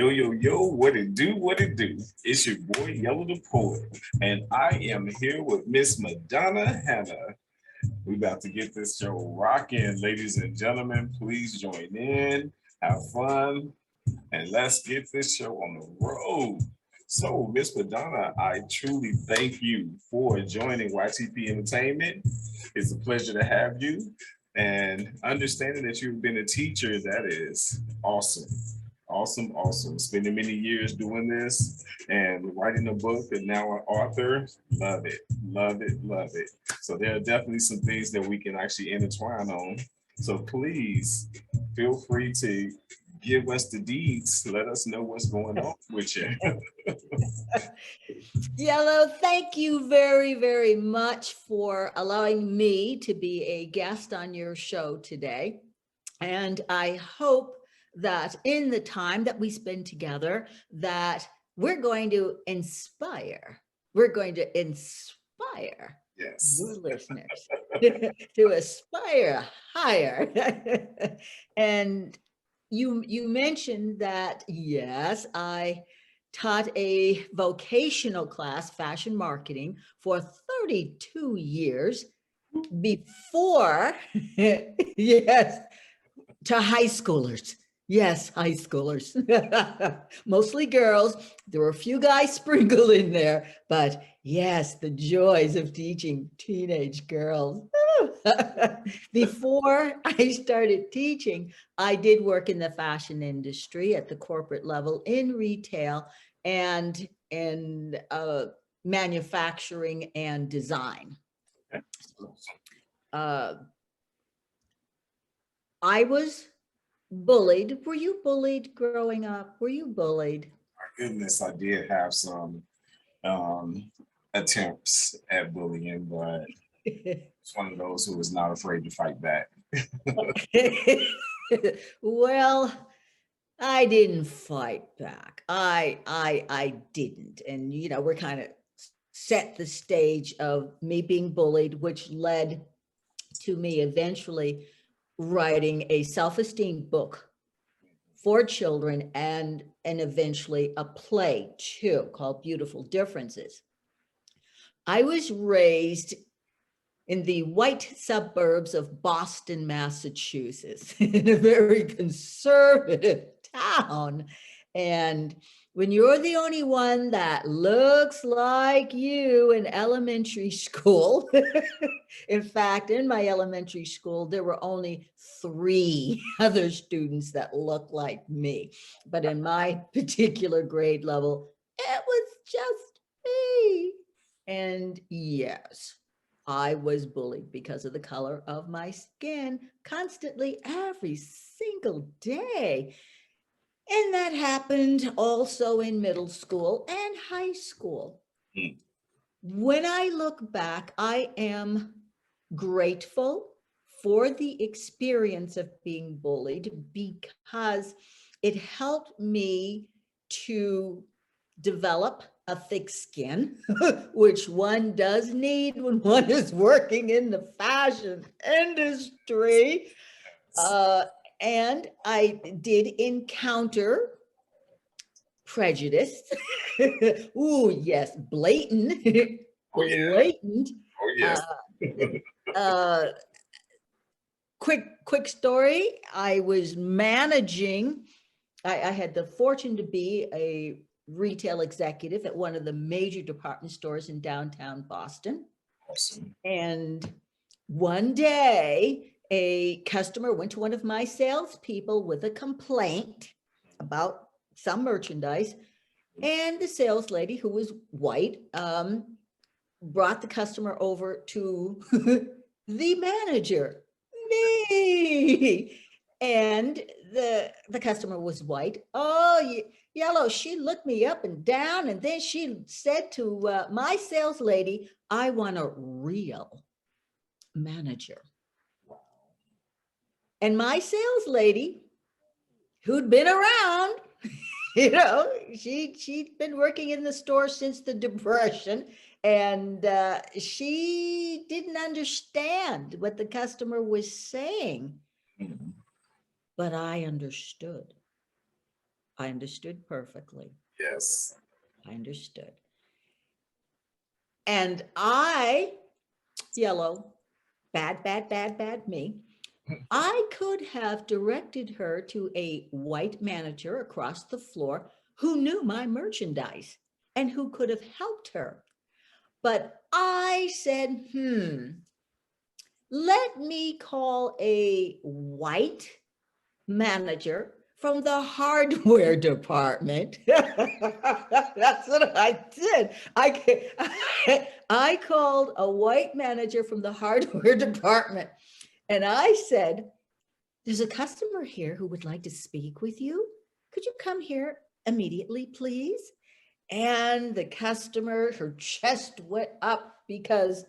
Yo, what it do, what it do? It's your boy Yellow the Poet, and I am here with Miss Madonna Hanna. We about to get this show rocking, ladies and gentlemen. Please join in, have fun, and let's get this show on the road. So, Miss Madonna, I truly thank you for joining YTP Entertainment. It's a pleasure to have you, and understanding that you've been a teacher, that is awesome. Awesome, awesome. Spending many years doing this and writing a book and now an author. Love it, love it, love it. So there are definitely some things that we can actually intertwine on. So please feel free to give us the deeds. Let us know what's going on with you. Yellow, thank you very, very much for allowing me to be a guest on your show today. And I hope that in the time that we spend together, that we're going to inspire. We're going to inspire Yes. your listeners to aspire higher. And you mentioned that, yes, I taught a vocational class, fashion marketing, for 32 years before, yes, to high schoolers. Yes, high schoolers, mostly girls. There were a few guys sprinkled in there, but yes, the joys of teaching teenage girls. Before I started teaching, I did work in the fashion industry at the corporate level in retail and in manufacturing and design. Uh, I was bullied. Were you bullied growing up? Were you bullied? My goodness, I did have some um, attempts at bullying, but it's one of those who was not afraid to fight back. Well, I didn't fight back. I didn't. And we're kind of set the stage of me being bullied, which led to me eventually writing a self-esteem book for children and eventually a play too called Beautiful Differences. I was raised in the white suburbs of Boston, Massachusetts, in a very conservative town. And when you're the only one that looks like you in elementary school, in fact, in my elementary school, there were only 3 other students that looked like me. But in my particular grade level, it was just me. And yes, I was bullied because of the color of my skin constantly every single day. And that happened also in middle school and high school. Mm. When I look back, I am grateful for the experience of being bullied because it helped me to develop a thick skin, which one does need when one is working in the fashion industry. Uh, and I did encounter prejudice. Ooh, yes, blatant, Oh yeah, blatant. oh Uh, yes. uh, quick story. I was managing. I had the fortune to be a retail executive at one of the major department stores in downtown Boston. Awesome. And one day, a customer went to one of my salespeople with a complaint about some merchandise. And the sales lady, who was white, brought the customer over to the manager, me. And the customer was white. Oh, Yellow, she looked me up and down, and then she said to my sales lady, I want a real manager. And my sales lady, who'd been around, she'd been working in the store since the Depression, and she didn't understand what the customer was saying. Mhm. But I understood. I understood perfectly. Yes. I understood. And I, yellow, bad, bad, bad, bad me. I could have directed her to a white manager across the floor who knew my merchandise and who could have helped her. But I said, let me call a white manager from the hardware department. That's what I did. I called a white manager from the hardware department and I said, there's a customer here who would like to speak with you. Could you come here immediately, please? And the customer, her chest went up because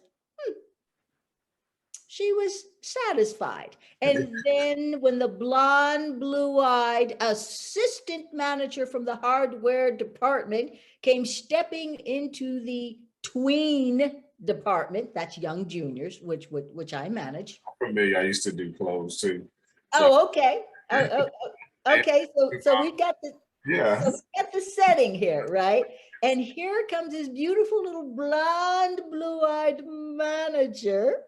she was satisfied. And then when the blonde, blue-eyed assistant manager from the hardware department came stepping into the tween department, that's young juniors, which I manage. Familiar. I used to do clothes too. So, Oh, okay. Okay. So we've got the yeah. setting here, right? And here comes this beautiful little blonde, blue-eyed manager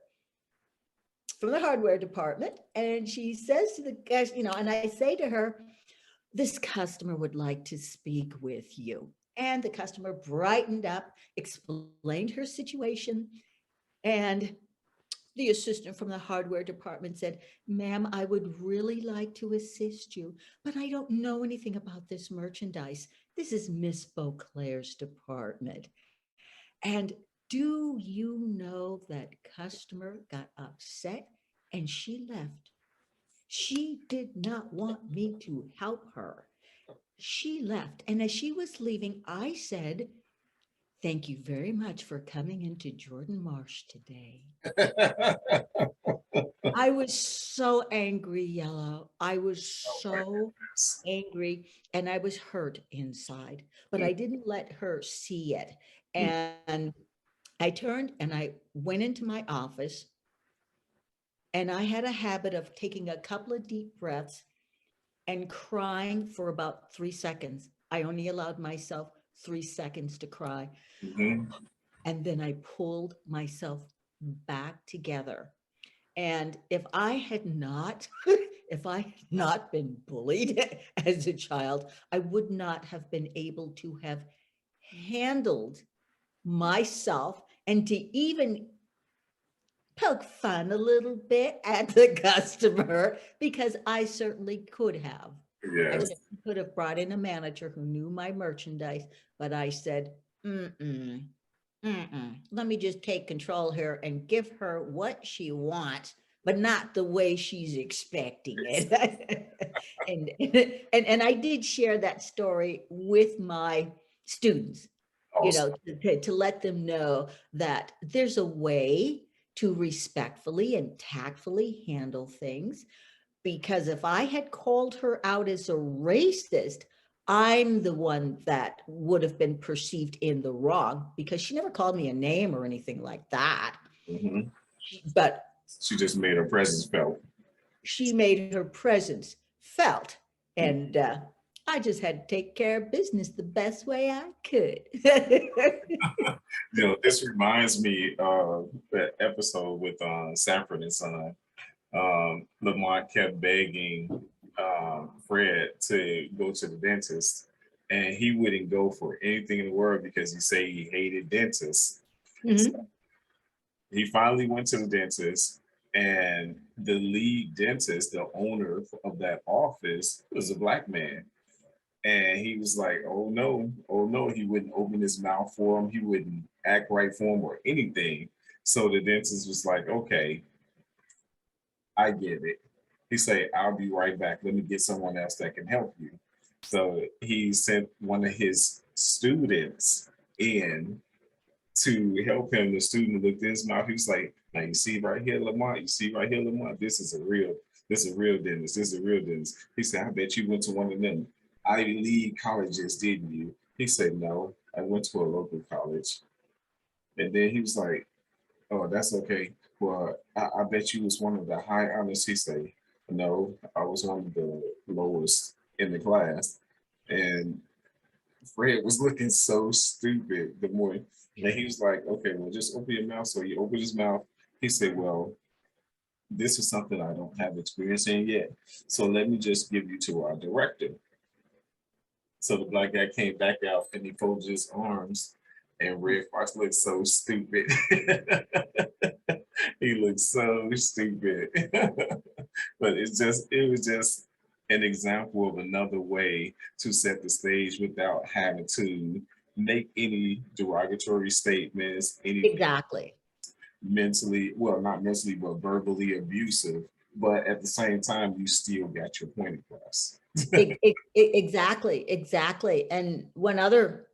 from the hardware department. And she says to the guys, and I say to her, this customer would like to speak with you. And the customer brightened up, explained her situation. And the assistant from the hardware department said, ma'am, I would really like to assist you, but I don't know anything about this merchandise. This is Miss Beauclair's department. And do you know that customer got upset and she left? She did not want me to help her. She left. And as she was leaving, I said, thank you very much for coming into Jordan Marsh today. I was so angry, Yellow. I was so angry and I was hurt inside, but I didn't let her see it. And I turned and I went into my office and I had a habit of taking a couple of deep breaths and crying for about 3 seconds. I only allowed myself 3 seconds to cry. Mhm. And then I pulled myself back together. And if I had not, if I had not been bullied as a child, I would not have been able to have handled myself and to even poke fun a little bit at the customer because I certainly could have. I Yes. certainly could have brought in a manager who knew my merchandise, but I said, let me just take control here and give her what she wants, but not the way she's expecting it. and I did share that story with my students, Awesome. to let them know that there's a way to respectfully and tactfully handle things. Because if I had called her out as a racist, I'm the one that would have been perceived in the wrong because she never called me a name or anything like that. Mhm. But She just made her presence felt. she made her presence felt. And I just had to take care of business the best way I could. This reminds me of that episode with Sanford and Son. Lamont kept begging Fred to go to the dentist, and he wouldn't go for anything in the world because he said he hated dentists. Mhm. He finally went to the dentist, and the lead dentist, the owner of that office, was a black man. And he was like, oh no, he wouldn't open his mouth for him. He wouldn't act right for him or anything. So the dentist was like, okay, I get it. He said, I'll be right back. Let me get someone else that can help you. So he sent one of his students in to help him. The student looked in his mouth. He was like, now you see right here, Lamont, you see right here, Lamont, this is a real dentist. This is a real dentist. He said, I bet you went to one of them Ivy League colleges, didn't you? He said, no, I went to a local college. And then he was like, oh, that's okay. Well, I bet you was one of the high honors. He said, no, I was one of the lowest in the class. And Fred was looking so stupid the more. And he was like, okay, well, just open your mouth. So he opened his mouth. He said, well, this is something I don't have experience in yet. So let me just give you to our director. So the black guy came back out and he folded his arms, and Red Fox looked so stupid. He looked so stupid. But it was just an example of another way to set the stage without having to make any derogatory statements, any Exactly. mentally, well, not mentally, but verbally abusive. But at the same time, you still got your point across. Exactly, exactly. And one other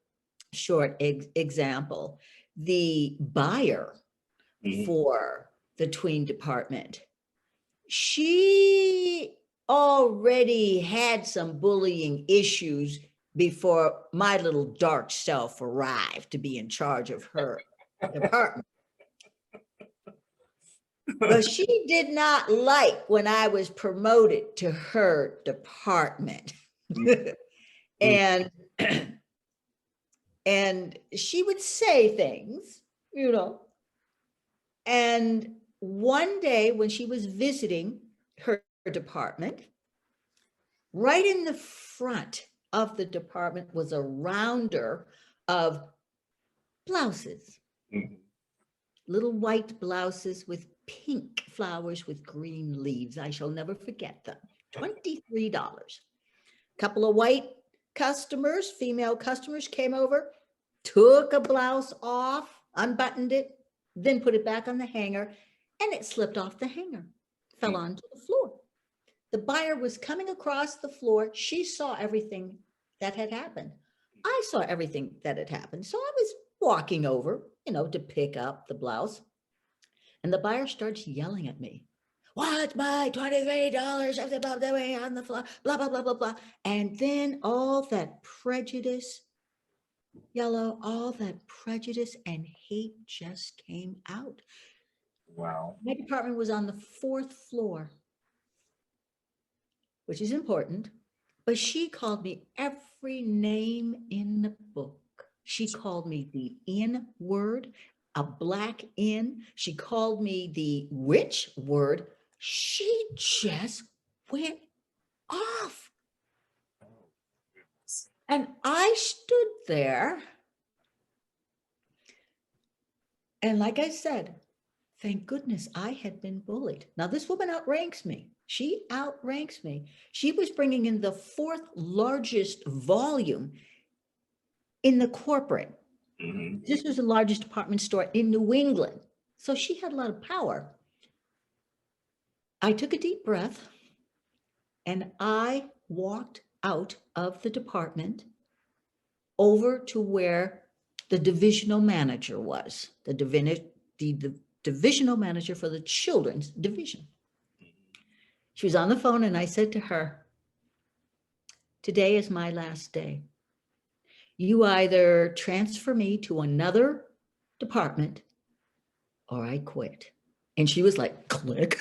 short example, the buyer Mhm. for the tween department, she already had some bullying issues before my little dark self arrived to be in charge of her department. But she did not like when I was promoted to her department. and and she would say things, you know. And one day when she was visiting her department, right in the front of the department was a rounder of blouses, Mhm. little white blouses with pink flowers with green leaves. I shall never forget them. $23. Couple of white customers, female customers came over, took a blouse off, unbuttoned it, then put it back on the hanger, and it slipped off the hanger, fell onto the floor. The buyer was coming across the floor. She saw everything that had happened. I saw everything that had happened. So I was walking over, to pick up the blouse. And the buyer starts yelling at me. What's my $23 of the way on the floor? Blah, blah, blah, blah, blah. And then all that prejudice, Yellow, all that prejudice and hate just came out. Wow. My department was on the fourth floor, which is important, but she called me every name in the book. She called me the N word, a black N. She called me the witch word. She just went off. And I stood there. And like I said, thank goodness I had been bullied. Now, this woman outranks me. She outranks me. She was bringing in the fourth largest volume in the corporate. Mhm. This was the largest department store in New England. So she had a lot of power. I took a deep breath and I walked out of the department over to where the divisional manager was, the divisional manager for the children's division. She was on the phone and I said to her, today is my last day. You either transfer me to another department or I quit. And she was like, click,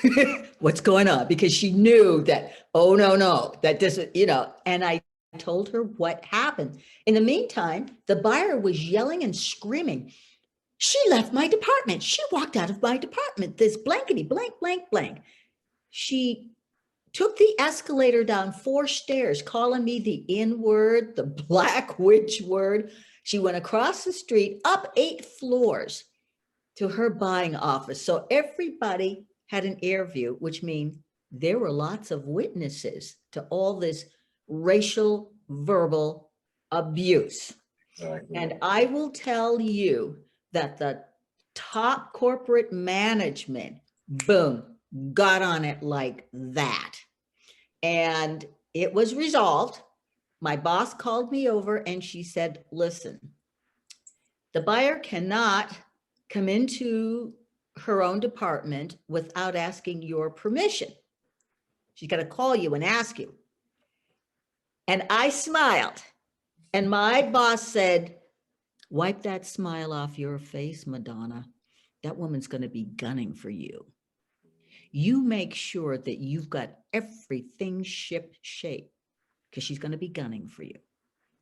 what's going on? Because she knew that, oh, no, that doesn't, and I told her what happened. In the meantime, the buyer was yelling and screaming. She left my department. She walked out of my department. This blankety blank, blank, blank. She took the escalator down 4 stairs, calling me the N word, the black witch word. She went across the street, up 8 floors to her buying office. So everybody had an air view, which means there were lots of witnesses to all this racial verbal abuse. Exactly. And I will tell you that the top corporate management, boom, got on it like that. And it was resolved. My boss called me over and she said, listen, the buyer cannot come into her own department without asking your permission. She's got to call you and ask you. And I smiled. And my boss said, wipe that smile off your face, Madonna. That woman's going to be gunning for you. You make sure that you've got everything ship shape because she's going to be gunning for you.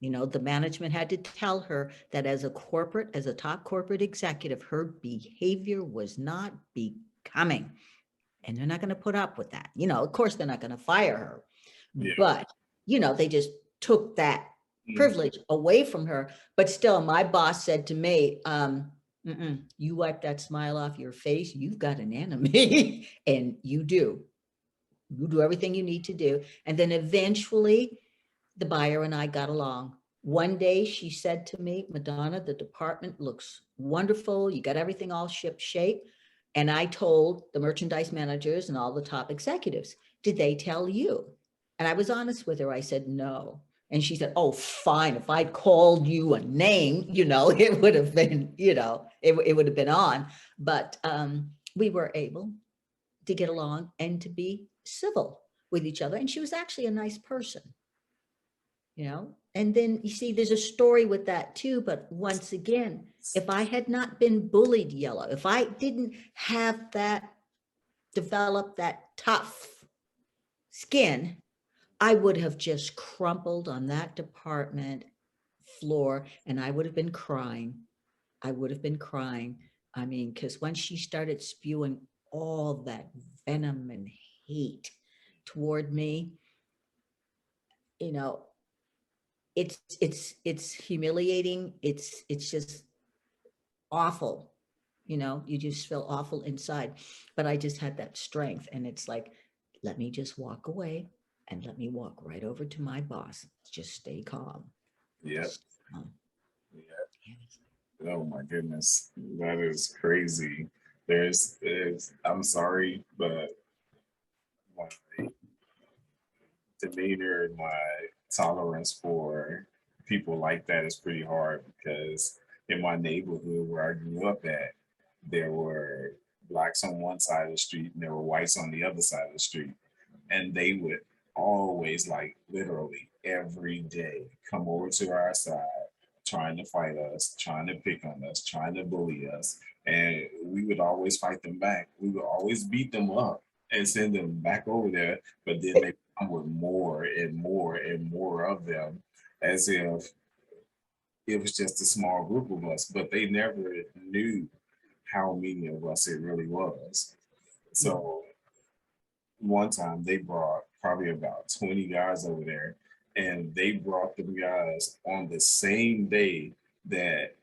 You know, the management had to tell her that as a top corporate executive, her behavior was not becoming. And they're not going to put up with that. You know, of course, they're not going to fire her. Yeah. But, you know, they just took that Mhm. privilege away from her. But still, my boss said to me, you wipe that smile off your face, you've got an enemy. And you do. You do everything you need to do. And then eventually, the buyer and I got along. One day she said to me, Madonna, the department looks wonderful. You got everything all ship shape. And I told the merchandise managers and all the top executives, did they tell you? And I was honest with her. I said, no. And she said, oh, fine. If I'd called you a name, you know, it would have been, you know, it would have been on. But we were able to get along and to be civil with each other. And she was actually a nice person, you know. And then you see, there's a story with that too. But once again, if I had not been bullied yellow, if I didn't have that, develop that tough skin, I would have just crumpled on that department floor and I would have been crying. I would have been crying. I mean, because when she started spewing all that venom and hate toward me, you know, it's humiliating. It's just awful. You know, you just feel awful inside. But I just had that strength, and it's like, let me just walk away and let me walk right over to my boss. Just stay calm. Yep. Um, Yeah. Oh my goodness, that is crazy. There's I'm sorry, but my demeanor and my tolerance for people like that is pretty hard because in my neighborhood where I grew up at, there were blacks on one side of the street and there were whites on the other side of the street. And they would always, like literally every day, come over to our side, trying to fight us, trying to pick on us, trying to bully us. And we would always fight them back. We would always beat them up and send them back over there. But then they come with more and more and more of them as if it was just a small group of us, but they never knew how many of us it really was. So one time they brought probably about 20 guys over there, and they brought them guys on the same day that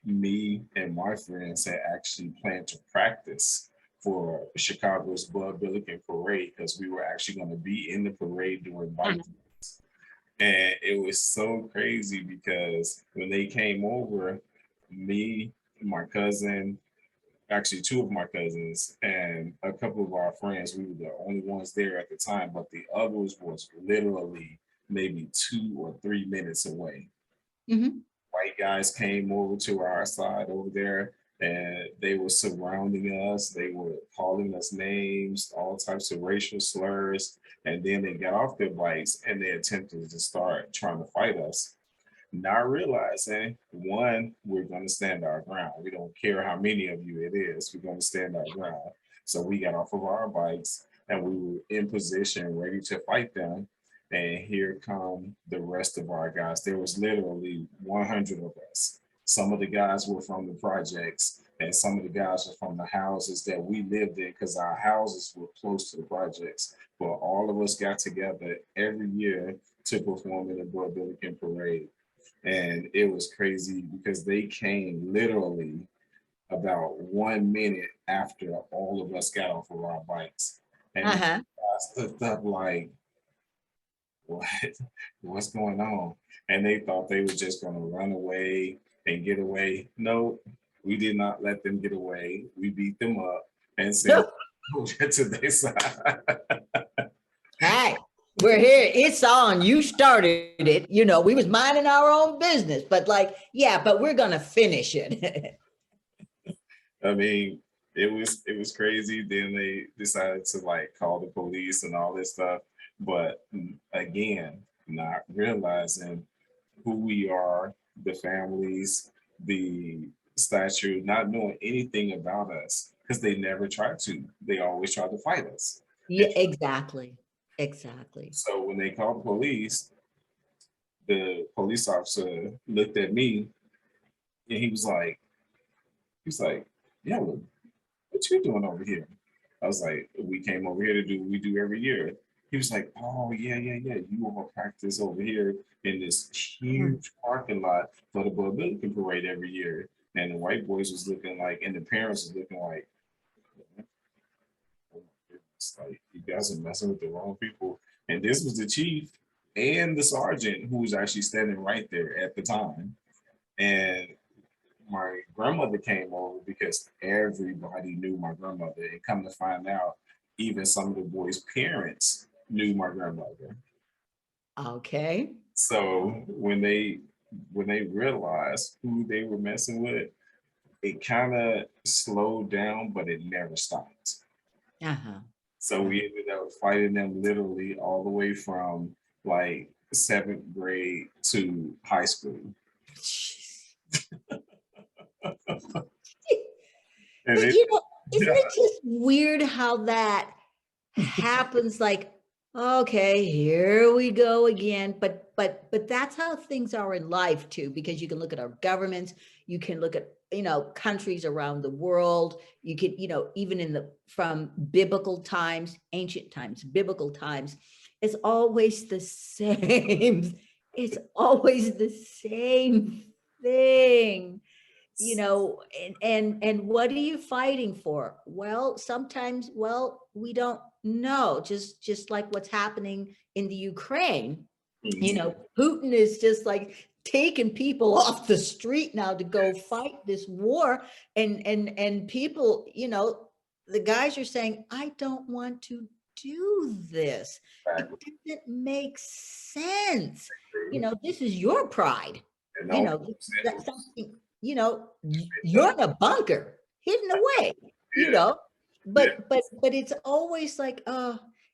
me and my friends had actually planned to practice for Chicago's Bud Billiken parade because we were actually going to be in the parade during bike. And it was so crazy because when they came over, me, my cousin, actually two of my cousins, and a couple of our friends, we were the only ones there at the time, but the others was literally maybe 2 or 3 minutes away. mm-hmm. White guys came over to our side over there and they were surrounding us. They were calling us names, all types of racial slurs. And then they got off their bikes and they attempted to start trying to fight us. Not realizing, one, we're going to stand our ground. We don't care how many of you it is, we're going to stand our ground. So we got off of our bikes and we were in position, ready to fight them. And here come the rest of our guys. There was literally 100 of us. Some of the guys were from the projects, and some of the guys were from the houses that we lived in because our houses were close to the projects. But all of us got together every year to perform in the Bud Billiken Parade. And it was crazy because they came literally about 1 minute after all of us got off of our bikes. And Uh-huh. I stood up like, what? What's going on? And they thought they were just going to run away and get away. No, we did not let them get away. We beat them up and sent them to their side. Hey, we're here. It's on. You started it. You know, we was minding our own business, but like, yeah, but we're gonna finish it. I mean, it was crazy. Then they decided to like call the police and all this stuff. But again, not realizing who we are, the families, the statue, not knowing anything about us because they never tried to. They always tried to fight us. Yeah, exactly. Exactly. So when they called the police, the police officer looked at me and he was like, yeah, well, what you doing over here? I was like, we came over here to do what we do every year. He was like, oh, yeah, yeah, yeah. You all practice over here in this Mm. huge parking lot for the Bulgarian parade every year. And the white boys was looking like, and the parents was looking like, oh my goodness, like you guys are messing with the wrong people. And this was the chief and the sergeant who was actually standing right there at the time. And my grandmother came over because everybody knew my grandmother. And come to find out, even some of the boys' parents knew my grandmother. Okay. So when they realized who they were messing with, it kind of slowed down, but it never stopped. Uh-huh. So we ended up fighting them literally all the way from like seventh grade to high school. And But it, you know, isn't yeah, it just weird how that happens? Like, okay, here we go again. But that's how things are in life too, because you can look at our governments, you can look at, countries around the world. You can, even in the from biblical times, ancient times, biblical times, it's always the same. It's always the same thing. And what are you fighting for? Well, sometimes, we don't know. Just like what's happening in the Ukraine. mhm, Putin is just like taking people off the street now to go fight this war. And people, the guys are saying, I don't want to do this. It exactly. doesn't make sense. This is your pride. And you all know I'm saying that's was, something, you're in a bunker hidden away, you yeah, know yeah, but it's always like,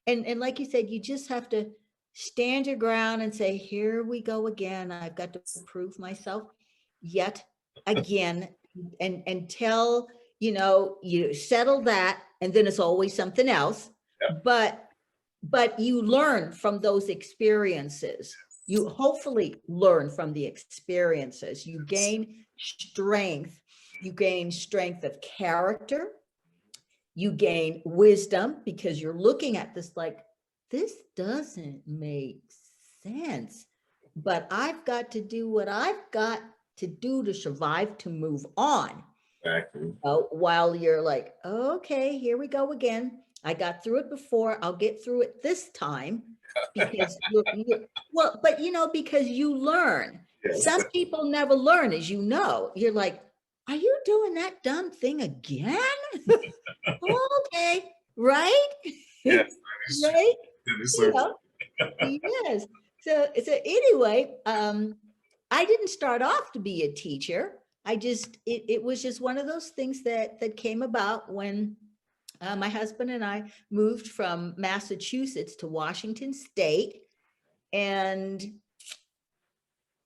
and like you said, you just have to stand your ground and say, here we go again. I've got to prove myself yet again. And until you settle that, and then it's always something else. yeah, But you learn from those experiences. You hopefully learn from the experiences. You gain strength. You gain strength of character. You gain wisdom because you're looking at this like, this doesn't make sense. But I've got to do what I've got to do to survive, to move on. exactly. While you're like, okay, here we go again. I got through it before. I'll get through it this time, because well, but because you learn. Yes, Some people never learn, as you know. You're like, are you doing that dumb thing again? Okay, right? yes, that is true. Right? That is You so know, yes. So anyway, I didn't start off to be a teacher. It was just one of those things that came about when my husband and I moved from Massachusetts to Washington State. And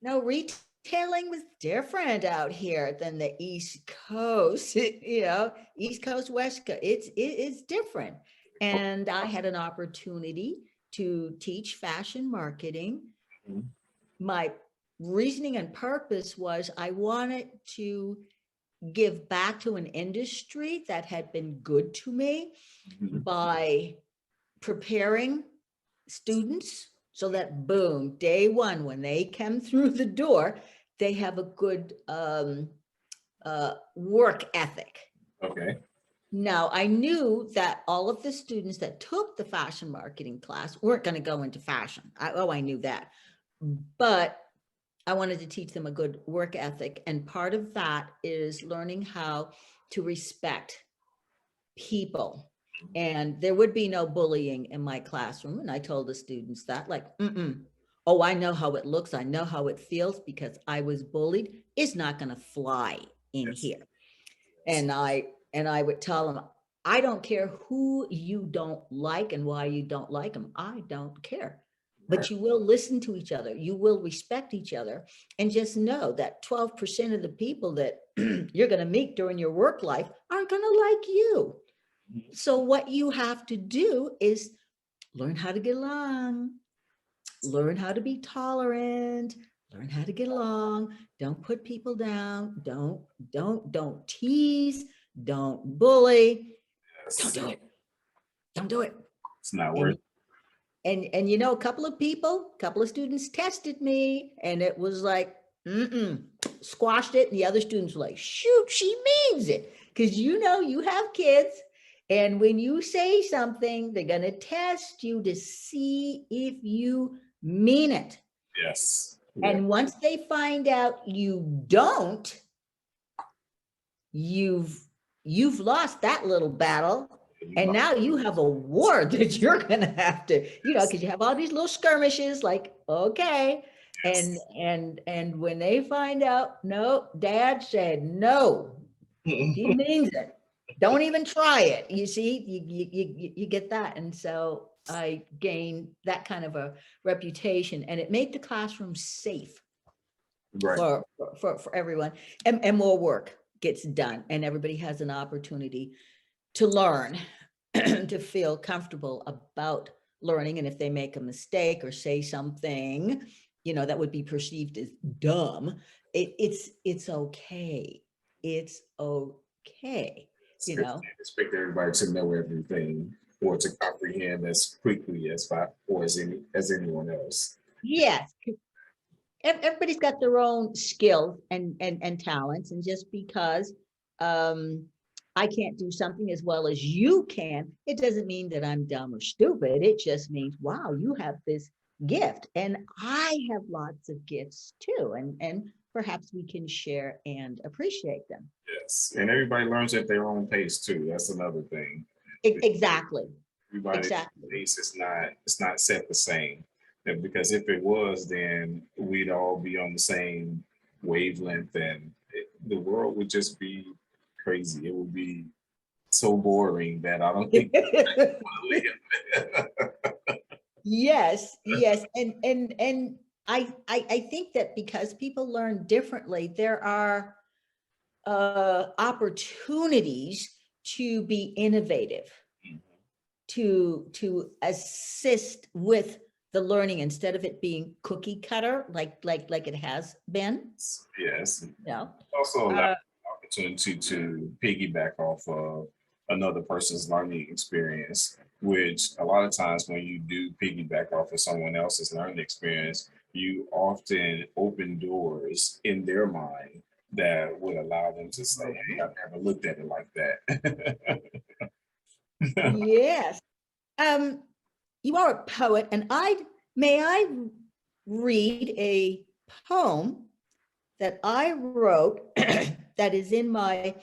no, retailing was different out here than the East Coast. East Coast, West Coast. It's different. And I had an opportunity to teach fashion marketing. true. My reasoning and purpose was I wanted to give back to an industry that had been good to me Mhm. by preparing students so that, boom, day one, when they come through the door, they have a good work ethic. Okay. Now, I knew that all of the students that took the fashion marketing class weren't going to go into fashion. I knew that. But I wanted to teach them a good work ethic. And part of that is learning how to respect people. And there would be no bullying in my classroom. And I told the students that, like, oh, I know how it looks. I know how it feels because I was bullied. It's not going to fly in Yes. here. Yes. And I would tell them, I don't care who you don't like and why you don't like them. I don't care. Right. But you will listen to each other. You will respect each other. And just know that 12% of the people that you're going to meet during your work life aren't going to like you. So what you have to do is learn how to get along. learn how to be tolerant, learn how to get along, don't put people down, don't tease, don't bully, don't Yes. do it. Don't do it. It's not worth And and you know, a couple of students tested me, and it was like, squashed it. And the other students were like, shoot, she means it. Because you know, you have kids, and when you say something, they're gonna test you to see if you mean it. yes. Yeah. And once they find out you don't, you've you've lost that little battle. And now you have a war that you're gonna have to, because you have all these little skirmishes, like, okay. And Yes. and when they find out, no, dad said no, he means it. Don't even try it. You see, you get that. And so I gained that kind of a reputation, and it made the classroom safe Right. for everyone, and more work gets done, and everybody has an opportunity to learn, to feel comfortable about learning. And if they make a mistake or say something, that would be perceived as dumb, it's okay. It's okay, you know. Expect everybody to know everything or to comprehend as quickly as anyone else. Yes, everybody's got their own skills and talents, and just because um I can't do something as well as you can, it doesn't mean that I'm dumb or stupid. It just means, wow, you have this gift, and I have lots of gifts too, and perhaps we can share and appreciate them. Yes, and everybody learns at their own pace too. That's another thing. Exactly. Everybody's Exactly. pace is not set the same. Because if it was, then we'd all be on the same wavelength, and the world would just be crazy. It would be so boring that I don't think we want to live. Yes, yes. And I think that because people learn differently, there are opportunities to be innovative, to assist with the learning, instead of it being cookie cutter, like it has been. Yes. No. Also allow Uh, opportunity to piggyback off of another person's learning experience, which a lot of times when you do piggyback off of someone else's learning experience, you often open doors in their mind that would allow them to say, hey, I've never looked at it like that. yes. Um, you are a poet, and may I read a poem that I wrote that is in my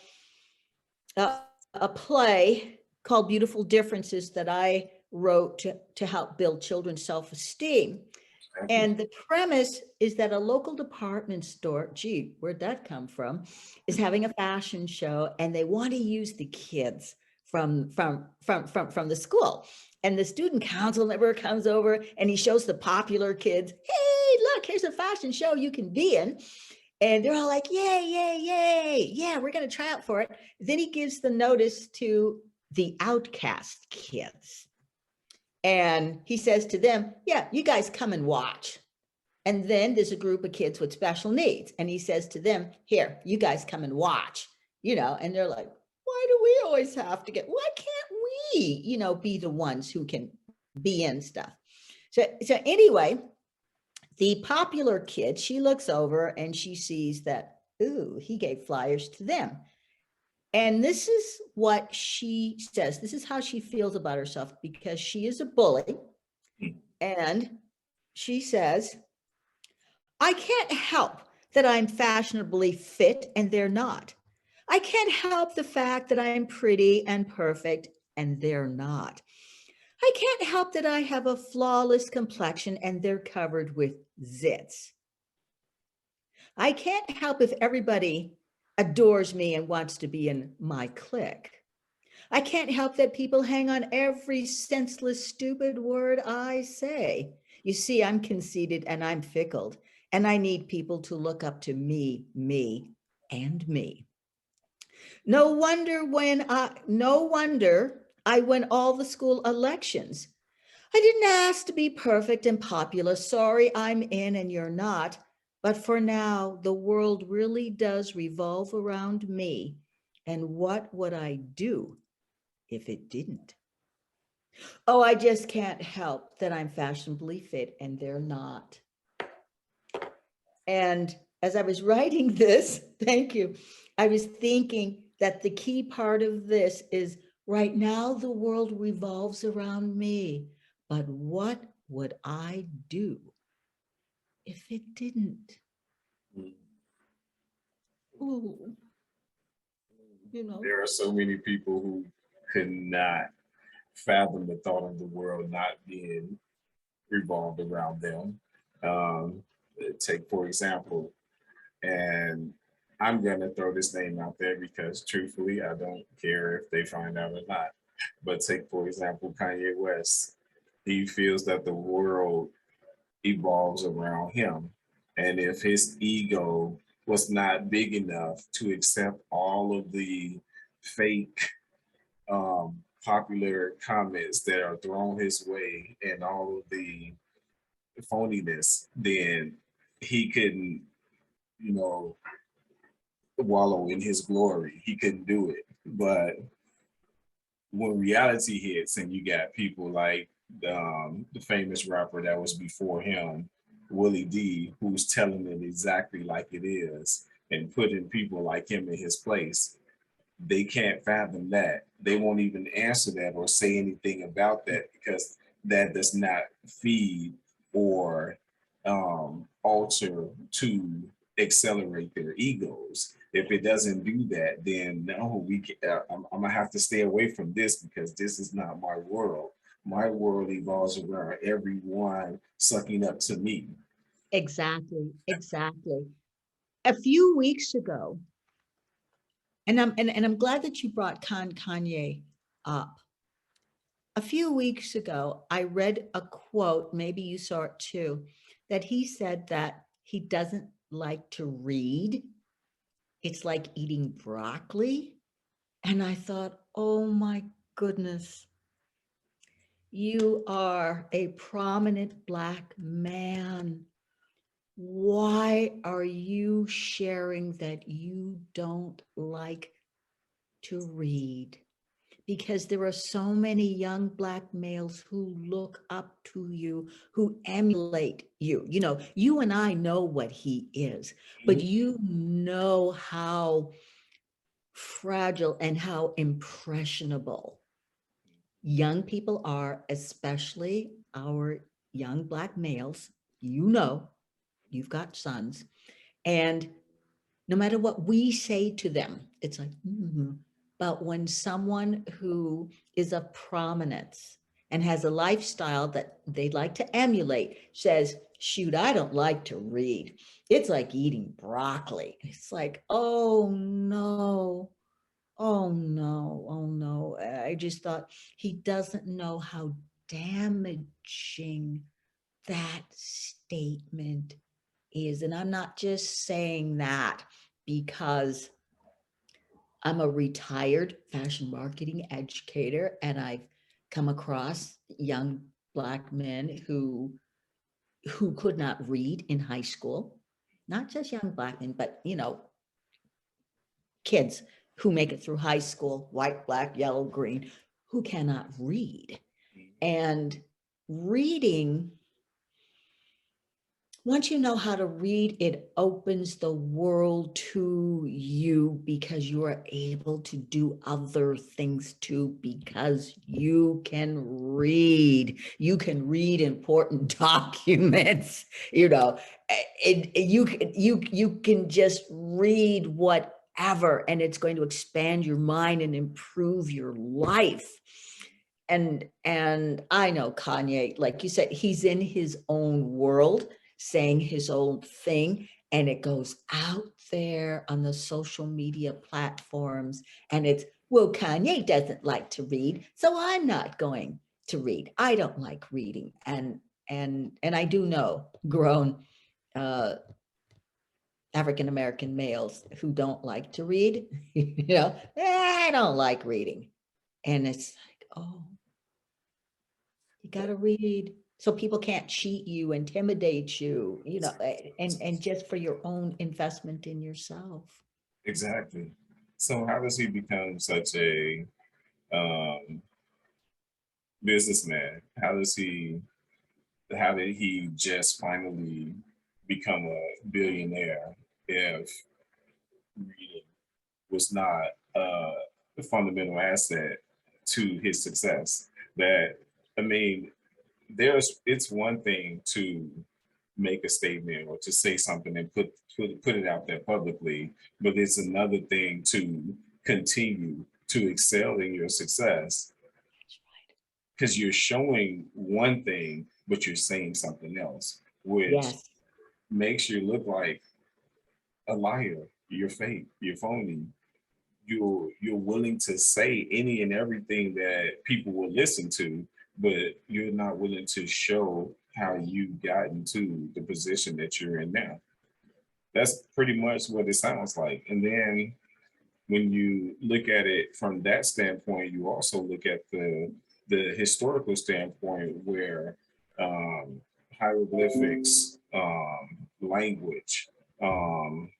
a play called Beautiful Differences that I wrote to help build children's self-esteem. And the premise is that a local department store, gee, where'd that come from, is having a fashion show, and they want to use the kids from the school. And the student council member comes over, and he shows the popular kids, hey, look, here's a fashion show you can be in. And they're all like, yay, yay, yay. Yeah, we're going to try out for it. Then he gives the notice to the outcast kids. And he says to them, yeah, you guys come and watch. And then there's a group of kids with special needs. And he says to them, here, you guys come and watch, and they're like, why do we always have to why can't we, be the ones who can be in stuff? So anyway, the popular kid, she looks over and she sees that, ooh, he gave flyers to them. And this is what she says. This is how she feels about herself, because she is a bully. And she says, I can't help that I'm fashionably fit and they're not. I can't help the fact that I'm pretty and perfect and they're not. I can't help that I have a flawless complexion and they're covered with zits. I can't help if everybody adores me and wants to be in my clique. I can't help that people hang on every senseless, stupid word I say. You see, I'm conceited and I'm fickle, and I need people to look up to me, and me. No wonder I win all the school elections. I didn't ask to be perfect and popular. Sorry, I'm in and you're not. But for now, the world really does revolve around me. And what would I do if it didn't? Oh, I just can't help that I'm fashionably fit and they're not. And as I was writing this, thank you, I was thinking that the key part of this is right now the world revolves around me. But what would I do if it didn't? Mm. Oh, There are so many people who could not fathom the thought of the world not being revolved around them. Um, Take, for example, and I'm going to throw this name out there because truthfully, I don't care if they find out or not. But take, for example, Kanye West. He feels that the world evolves around him. And if his ego was not big enough to accept all of the fake popular comments that are thrown his way and all of the phoniness, then he couldn't, you know, wallow in his glory. He couldn't do it. But when reality hits and you got people like the famous rapper that was before him, Willie D, who's telling it exactly like it is and putting people like him in his place, they can't fathom that. They won't even answer that or say anything about that because that does not feed or alter to accelerate their egos. If it doesn't do that, then no, I'm gonna have to stay away from this because this is not my world. My world evolves around everyone sucking up to me. exactly, exactly. A few weeks ago, and I'm glad that you brought Kanye up. A few weeks ago, I read a quote, maybe you saw it too, that he said that he doesn't like to read. It's like eating broccoli. And I thought, oh my goodness, you are a prominent Black man. Why are you sharing that you don't like to read? Because there are so many young Black males who look up to you, who emulate you. You know, you and I know what he is, but you know how fragile and how impressionable young people are, especially our young Black males. You know, you've got sons. And no matter what we say to them, it's like, but when someone who is of prominence and has a lifestyle that they'd like to emulate says, shoot, I don't like to read. It's like eating broccoli. It's like, oh no, oh no, oh no. I just thought he doesn't know how damaging that statement is. And I'm not just saying that because I'm a retired fashion marketing educator and I've come across young Black men who could not read in high school, not just young Black men, but kids who make it through high school, white, black, yellow, green, who cannot read. And reading, once you know how to read, it opens the world to you because you are able to do other things too, because you can read. You can read important documents, you can just read whatever, and it's going to expand your mind and improve your life. And I know Kanye, like you said, he's in his own world saying his own thing, and it goes out there on the social media platforms, and it's, well, Kanye doesn't like to read, so I'm not going to read. I don't like reading. And I do know grown uh African American males who don't like to read. I don't like reading. And it's like, oh, You got to read so people can't cheat you, intimidate you, and just for your own investment in yourself. Exactly. So how does he become such a um, businessman? How did he just finally become a billionaire if reading was not a fundamental asset to his success? That, I mean, it's one thing to make a statement or to say something and put it out there publicly, but it's another thing to continue to excel in your success because you're showing one thing, but you're saying something else, which Yes, makes you look like a liar. You're fake. You're phony. You're willing to say any and everything that people will listen to, but you're not willing to show how you've gotten to the position that you're in now. That's pretty much what it sounds like. And then when you look at it from that standpoint, you also look at the historical standpoint where um, hieroglyphics, language, um,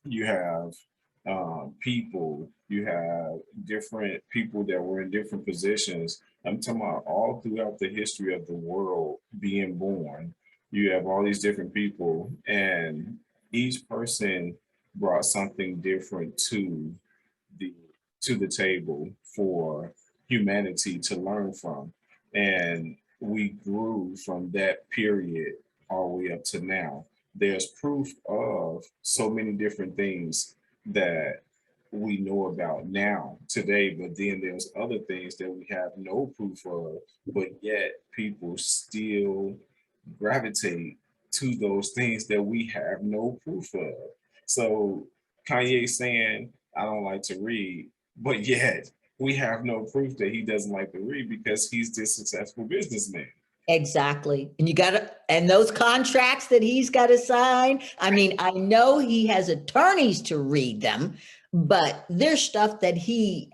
you have people, you have different people that were in different positions. I'm talking about all throughout the history of the world being born. You have all these different people, and each person brought something different the to the table for humanity to learn from. And we grew from that period all the way up to now. There's proof of so many different things that we know about now today, but then there's other things that we have no proof of, but yet people still gravitate to those things that we have no proof of. So Kanye saying, I don't like to read, but yet we have no proof that he doesn't like to read because he's this successful businessman. exactly. And and those contracts that he's got to sign. I mean, I know he has attorneys to read them, but there's stuff that he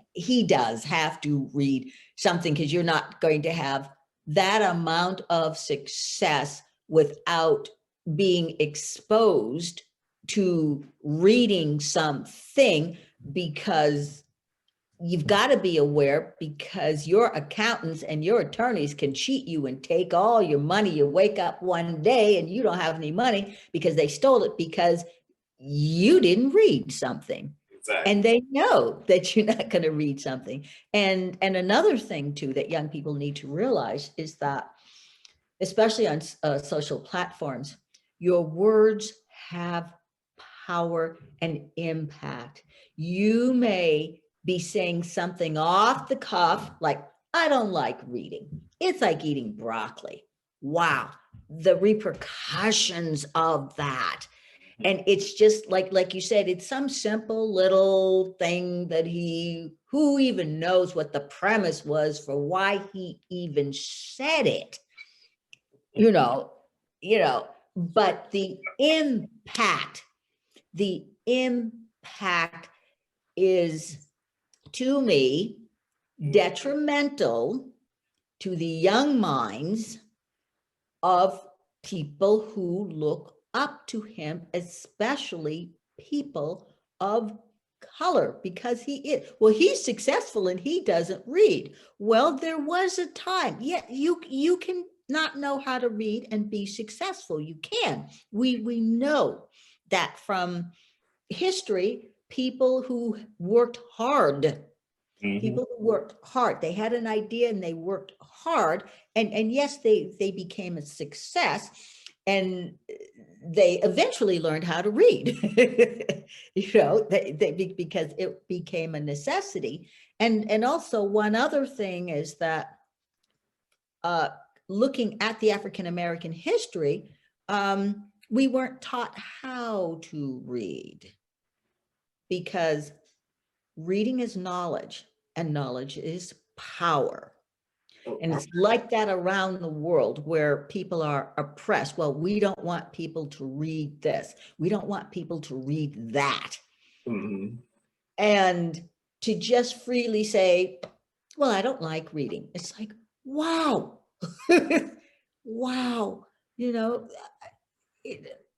does have to read something because you're not going to have that amount of success without being exposed to reading something, because you've got to be aware, because your accountants and your attorneys can cheat you and take all your money. You wake up one day and you don't have any money because they stole it because you didn't read something. Exactly. And they know that you're not going to read something. And another thing too that young people need to realize is that, especially on social platforms, your words have power and impact. You may be saying something off the cuff, like, I don't like reading. It's like eating broccoli. Wow. The repercussions of that. And it's just like you said, it's some simple little thing that who even knows what the premise was for why he even said it, you know, but the impact is, to me, detrimental to the young minds of people who look up to him, especially people of color, because he's successful and he doesn't read. Well, there was a time. Yeah, you can not know how to read and be successful. You can. We know that from history, people who worked hard, Mm-hmm. people who worked hard, they had an idea and they worked hard, and yes, they became a success, and they eventually learned how to read. Because it became a necessity. And also, one other thing is that, uh, looking at the African American history, we weren't taught how to read, because reading is knowledge and knowledge is power. And it's like that around the world where people are oppressed. Well, we don't want people to read this. We don't want people to read that. Mm-hmm. And to just freely say, well, I don't like reading. It's like, wow, Wow. You know,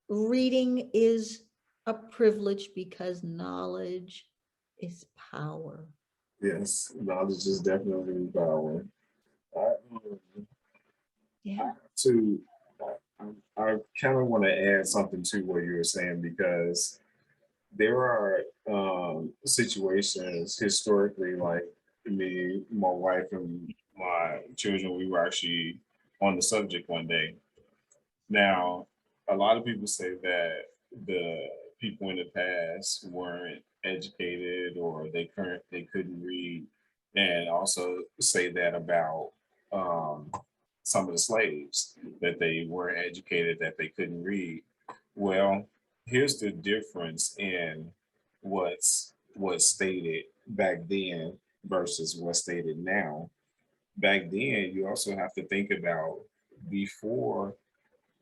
reading is a privilege because knowledge is power. Yes, knowledge is definitely power. I, Yeah. to I kind of want to add something to what you were saying because there are situations historically, like me, my wife, and my children, we were actually on the subject one day. Now, a lot of people say that the people in the past weren't educated or they couldn't read, and also say that about um, some of the slaves that they weren't educated, that they couldn't read. Well, here's the difference in what's stated back then versus what's stated now. Back then, you also have to think about before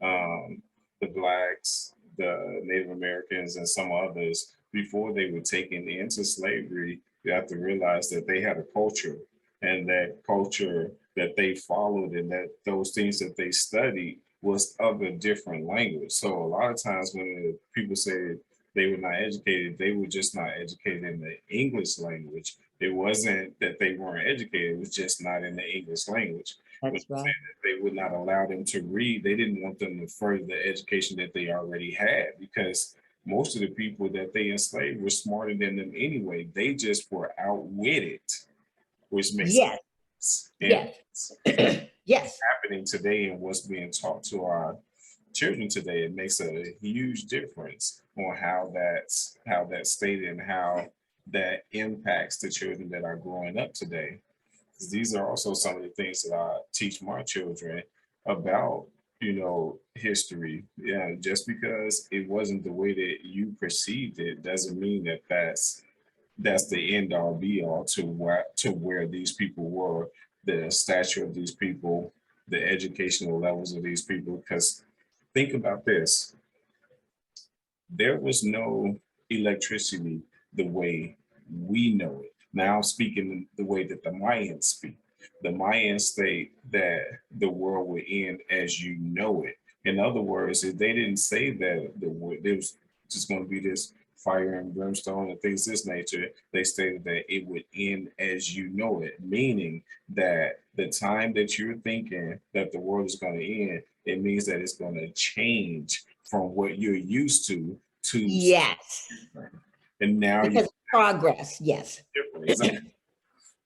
um, the blacks, the Native Americans, and some others, before they were taken into slavery, you have to realize that they had a culture, and that culture that they followed and that those things that they studied was of a different language. So a lot of times when people say they were not educated, they were just not educated in the English language. It wasn't that they weren't educated, it was just not in the English language. When That's right. they would not allow them to read, they didn't want them to further the education that they already had, because most of the people that they enslaved were smarter than them anyway. They just were outwitted, which makes Yes. sense. And Yes. Yes. happening today and what's being taught to our children today, it makes a huge difference on how that's stated and how that impacts the children that are growing up today. These are also some of the things that I teach my children about, history. Yeah, just because it wasn't the way that you perceived it doesn't mean that that's the end all be all to where these people were, the stature of these people, the educational levels of these people. Because think about this: there was no electricity the way we know it. Now, speaking the way that the Mayans speak, the Mayans state that the world would end as you know it. In other words, if they didn't say that there was just going to be this fire and brimstone and things of this nature, they stated that it would end as you know it, meaning that the time that you're thinking that the world is going to end, it means that it's going to change from what you're used to Yes. different. And now you Because progress. Yes. different. Exactly.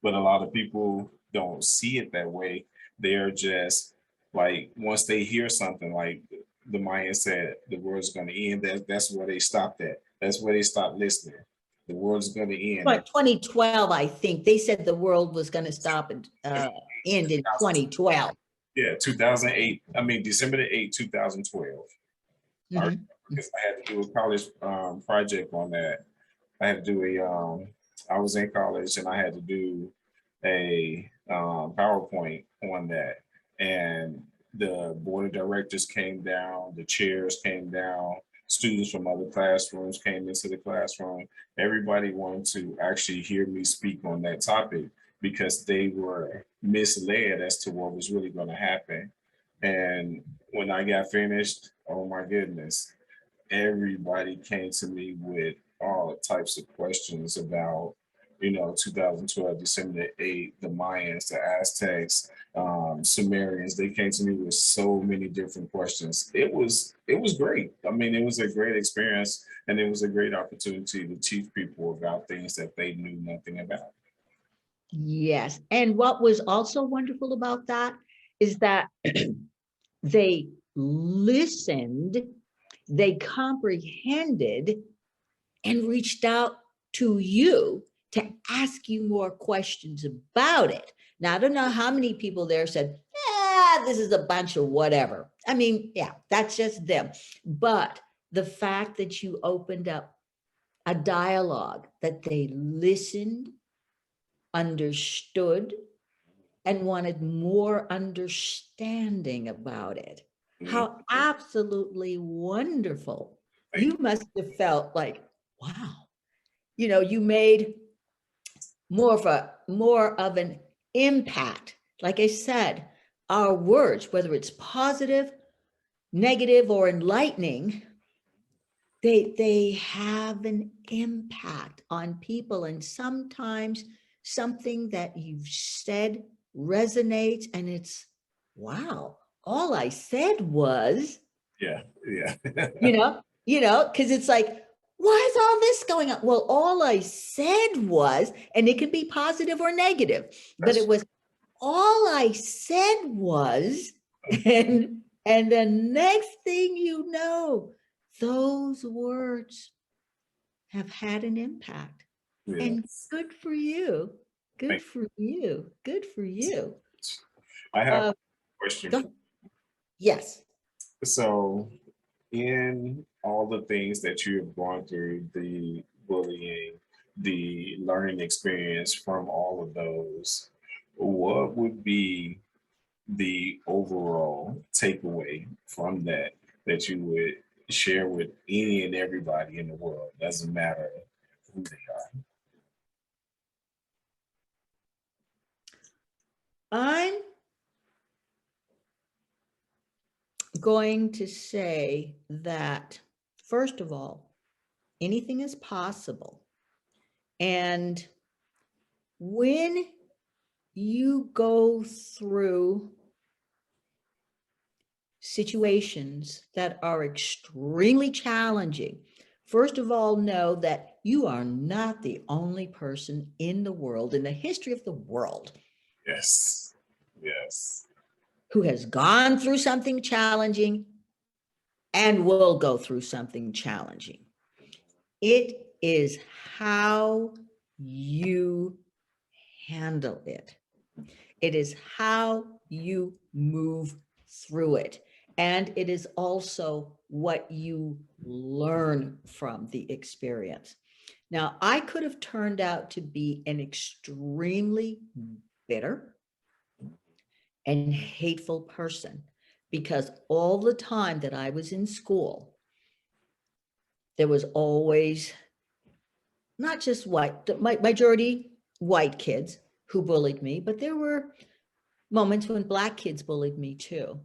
But a lot of people don't see it that way. They're just like, once they hear something like the Maya said the world's going to end, that's where they stopped at. That's where they stopped listening. The world's going to end. But 2012, I think they said the world was going to stop and end in 2012. Yeah, 2008. I mean, December the 8th, 2012. I remember Mhm. because I had to do a college project on that. I had to do I was in college and I had to do a PowerPoint on that. And the board of directors came down, the chairs came down, students from other classrooms came into the classroom. Everybody wanted to actually hear me speak on that topic because they were misled as to what was really going to happen. And when I got finished, oh my goodness, everybody came to me with all types of questions about, 2012, December the 8th, the Mayans, the Aztecs, Sumerians. They came to me with so many different questions. It was great. I mean, it was a great experience, and it was a great opportunity to teach people about things that they knew nothing about. Yes. And what was also wonderful about that is that they listened, they comprehended, and reached out to you to ask you more questions about it. Now, I don't know how many people there said, this is a bunch of whatever. I mean, yeah, that's just them. But the fact that you opened up a dialogue, that they listened, understood, and wanted more understanding about it. Mhm. How absolutely wonderful. Thank You must have felt like, wow, you made more of an impact. Like I said, our words, whether it's positive, negative, or enlightening, they have an impact on people. And sometimes something that you've said resonates, and it's, wow, all I said was, Yeah, yeah. because it's like, why is all this going on? Well, all I said was, and it can be positive or negative, but it was, all I said was, and the next thing you know, those words have had an impact. And Yes. good for you. Good Thank for you. Good for you. you. I have a Uh, question. go, yes. So, in all the things that you have gone through, the bullying, the learning experience from all of those, what would be the overall takeaway from that that you would share with any and everybody in the world? Doesn't matter who they are. I'm going to say that, first of all, anything is possible. And when you go through situations that are extremely challenging, first of all, know that you are not the only person in the world, in the history of the world, Yes. Yes. who has gone through something challenging and will go through something challenging. It is how you handle it. It is how you move through it. And it is also what you learn from the experience. Now, I could have turned out to be an extremely bitter and hateful person, because all the time that I was in school, there was always not just white, the majority white kids who bullied me, but there were moments when Black kids bullied me too,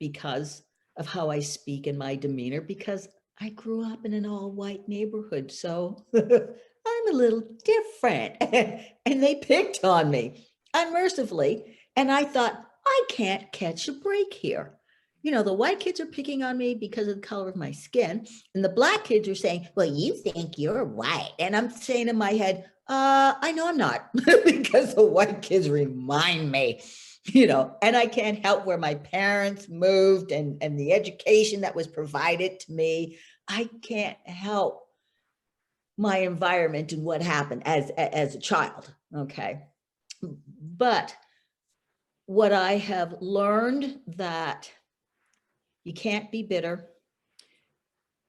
because of how I speak and my demeanor, because I grew up in an all white neighborhood. So I'm a little different. And they picked on me unmercifully. And I thought, I can't catch a break here. The white kids are picking on me because of the color of my skin. And the Black kids are saying, well, you think you're white. And I'm saying in my head, I know I'm not, because the white kids remind me, and I can't help where my parents moved and the education that was provided to me. I can't help my environment and what happened as a child. Okay. But what I have learned, that you can't be bitter.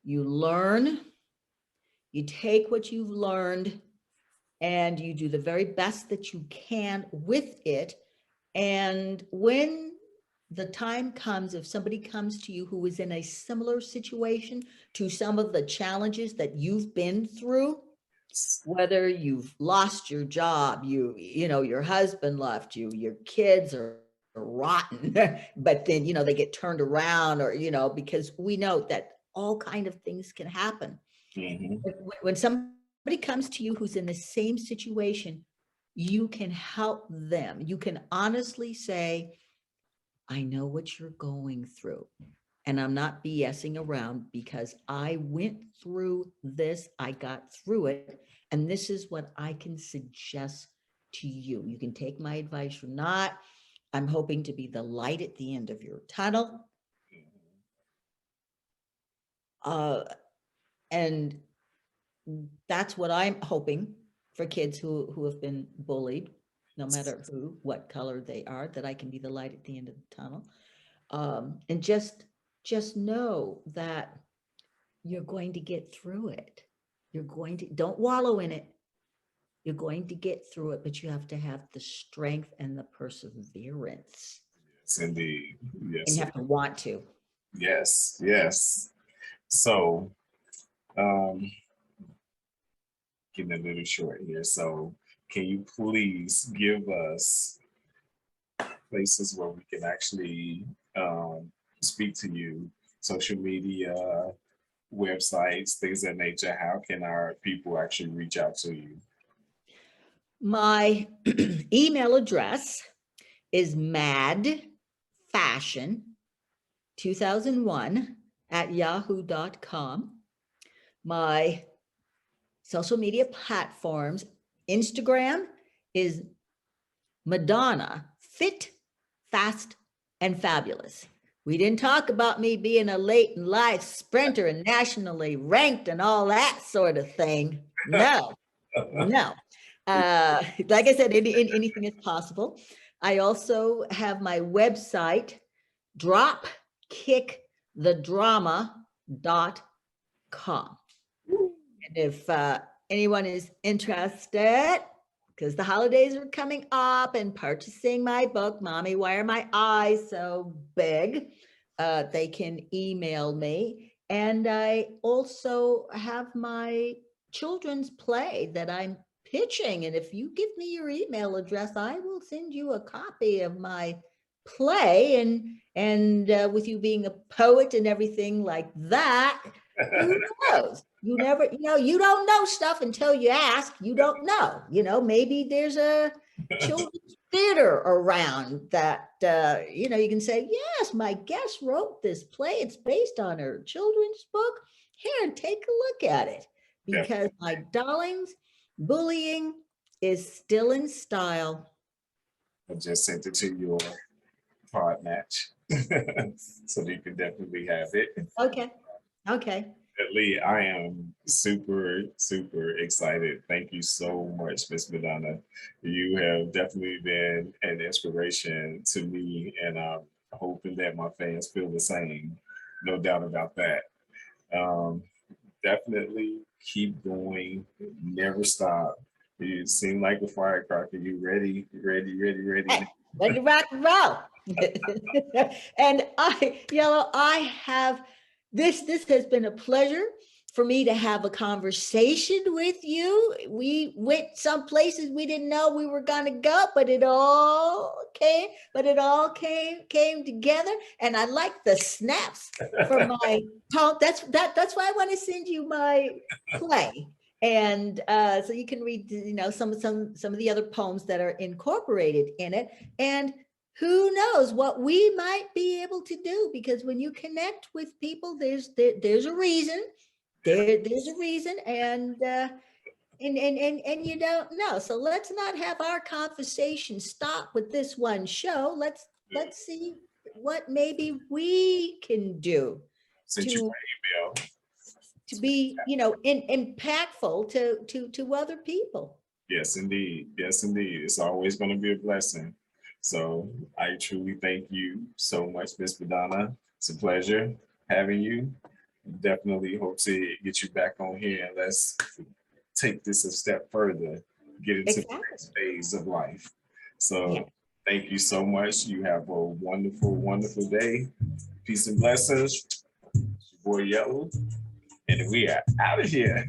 You learn, you take what you've learned, and you do the very best that you can with it. And when the time comes, if somebody comes to you who is in a similar situation to some of the challenges that you've been through, whether you've lost your job, your husband left you, your kids are rotten, but then, they get turned around, or, because we know that all kind of things can happen. Mm-hmm. When somebody comes to you who's in the same situation, you can help them. You can honestly say, I know what you're going through, and I'm not BSing around, because I went through this, I got through it, and this is what I can suggest to you. You can take my advice or not. I'm hoping to be the light at the end of your tunnel. And that's what I'm hoping for kids who have been bullied, no matter what color they are, that I can be the light at the end of the tunnel. And just know that you're going to get through it. Don't wallow in it. You're going to get through it, but you have to have the strength and the perseverance. Yes, indeed. And Yes. you have to want to. Yes. Yes. So, um, getting a little short here. So, can you please give us places where we can actually speak to you? Social media, websites, things of that nature. How can our people actually reach out to you? My email address is madfashion2001@yahoo.com. My social media platforms, Instagram is Madonna Fit, Fast, and Fabulous. We didn't talk about me being a late in life sprinter and nationally ranked and all that sort of thing. No, no. Like I said, anything is possible. I also have my website, dropkickthedrama.com. And if anyone is interested, because the holidays are coming up, and purchasing my book, Mommy, Why Are My Eyes So Big? They can email me. And I also have my children's play that I'm pitching. And if you give me your email address, I will send you a copy of my play. And with you being a poet and everything like that, who knows? You never, you don't know stuff until you ask. You don't know, maybe there's a children's theater around that, you can say, yes, my guest wrote this play. It's based on her children's book. Here, take a look at it. Because my darlings, bullying is still in style. I just sent it to your pod match. So you can definitely have it. Okay. Lee, I am super, super excited. Thank you so much, Miss Madonna. You have definitely been an inspiration to me, and I'm hoping that my fans feel the same. No doubt about that. Um, Definitely keep going, never stop. You seem like a firecracker. You ready? Hey, ready to rock and roll. And I have this has been a pleasure for me to have a conversation with you. We went some places we didn't know we were going to go, but it all came together. And I like the snaps for my poem. That's why I want to send you my play. And so you can read, some of the other poems that are incorporated in it. And who knows what we might be able to do, because when you connect with people, there's a reason. There's a reason, and you don't know. So let's not have our conversation stop with this one show. Let's see what maybe we can do to be, impactful to other people. Yes, indeed. Yes, indeed. It's always going to be a blessing. So I truly thank you so much, Miss Madonna. It's a pleasure having you. Definitely hope to get you back on here, and let's take this a step further, get into the next phase of life. So thank you so much. You have a wonderful, wonderful day. Peace and blessings. It's your boy Yellow, and we are out of here.